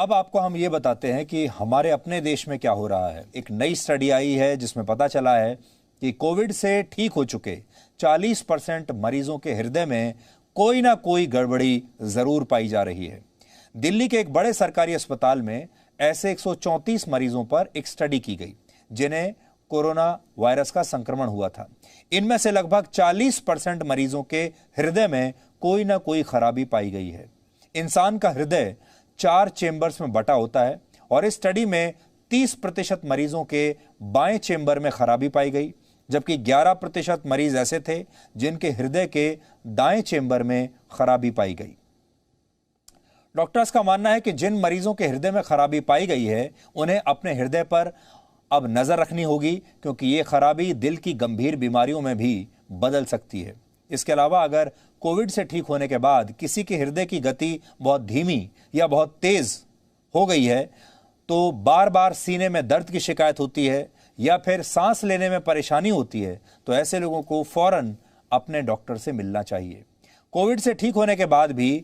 अब आपको हम ये बताते हैं कि हमारे अपने देश में क्या हो रहा है। एक नई स्टडी आई है जिसमें पता चला है कि कोविड से ठीक हो चुके 40% मरीजों के हृदय में कोई ना कोई गड़बड़ी जरूर पाई जा रही है। दिल्ली के एक बड़े सरकारी अस्पताल में ऐसे 134 मरीजों पर एक स्टडी की गई जिन्हें कोरोना वायरस का संक्रमण हुआ था। इनमें से लगभग 40% मरीजों के हृदय में कोई ना कोई खराबी पाई गई है। इंसान का हृदय 4 चेंबर्स में बटा होता है और इस स्टडी में 30% मरीजों के बाएं चेंबर में खराबी पाई गई, जबकि 11% मरीज ऐसे थे जिनके हृदय के दाएं चेंबर में खराबी पाई गई। डॉक्टर्स का मानना है कि जिन मरीजों के हृदय में खराबी पाई गई है उन्हें अपने हृदय पर अब नजर रखनी होगी, क्योंकि ये खराबी दिल की गंभीर बीमारियों में भी बदल सकती है। इसके अलावा अगर कोविड से ठीक होने के बाद किसी के हृदय की गति बहुत धीमी या बहुत तेज हो गई है, तो बार बार सीने में दर्द की शिकायत होती है या फिर सांस लेने में परेशानी होती है, तो ऐसे लोगों को फौरन अपने डॉक्टर से मिलना चाहिए। कोविड से ठीक होने के बाद भी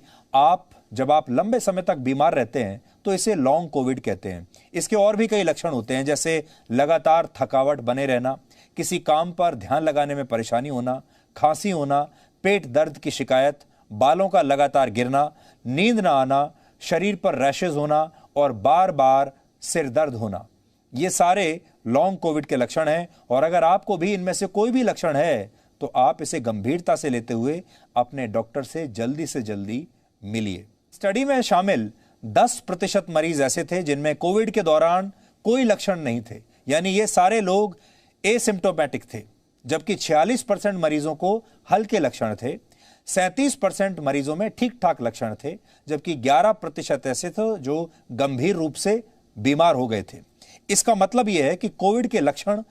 जब आप लंबे समय तक बीमार रहते हैं तो इसे लॉन्ग कोविड कहते हैं। इसके और भी कई लक्षण होते हैं, जैसे लगातार थकावट बने रहना, किसी काम पर ध्यान लगाने में परेशानी होना, खांसी होना, पेट दर्द की शिकायत, बालों का लगातार गिरना, नींद ना आना, शरीर पर रैशेज होना और बार बार सिर दर्द होना। ये सारे लॉन्ग कोविड के लक्षण हैं और अगर आपको भी इनमें से कोई भी लक्षण है तो आप इसे गंभीरता से लेते हुए अपने डॉक्टर से जल्दी मिलिए। स्टडी में शामिल 10% मरीज ऐसे थे जिनमें कोविड के दौरान कोई लक्षण नहीं थे, यानी ये सारे लोग एसिम्प्टोमेटिक थे, जबकि 46% मरीजों को हल्के लक्षण थे, 37% मरीजों में ठीक ठाक लक्षण थे, जबकि 11% ऐसे थे जो गंभीर रूप से बीमार हो गए थे। इसका मतलब यह है कि कोविड के लक्षण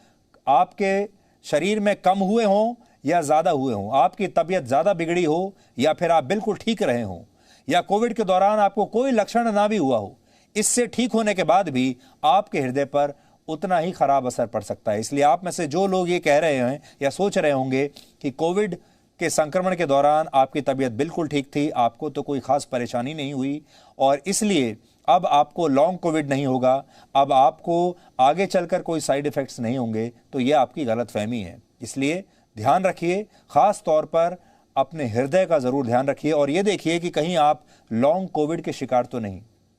आपके शरीर में कम हुए हों या ज्यादा हुए हों, आपकी तबीयत ज्यादा बिगड़ी हो या फिर आप बिल्कुल ठीक रहे हों, या कोविड के दौरान आपको कोई लक्षण ना भी हुआ हो, इससे ठीक होने के बाद भी आपके हृदय पर उतना ही खराब असर पड़ सकता है। इसलिए आप में से जो लोग ये कह रहे हैं या सोच रहे होंगे कि कोविड के संक्रमण के दौरान आपकी तबीयत बिल्कुल ठीक थी, आपको तो कोई खास परेशानी नहीं हुई और इसलिए अब आपको लॉन्ग कोविड नहीं होगा, अब आपको आगे चलकर कोई साइड इफेक्ट्स नहीं होंगे, तो यह आपकी गलतफहमी है। इसलिए ध्यान रखिए, खास तौर पर अपने हृदय का जरूर ध्यान रखिए और यह देखिए कि कहीं आप लॉन्ग कोविड के शिकार तो नहीं।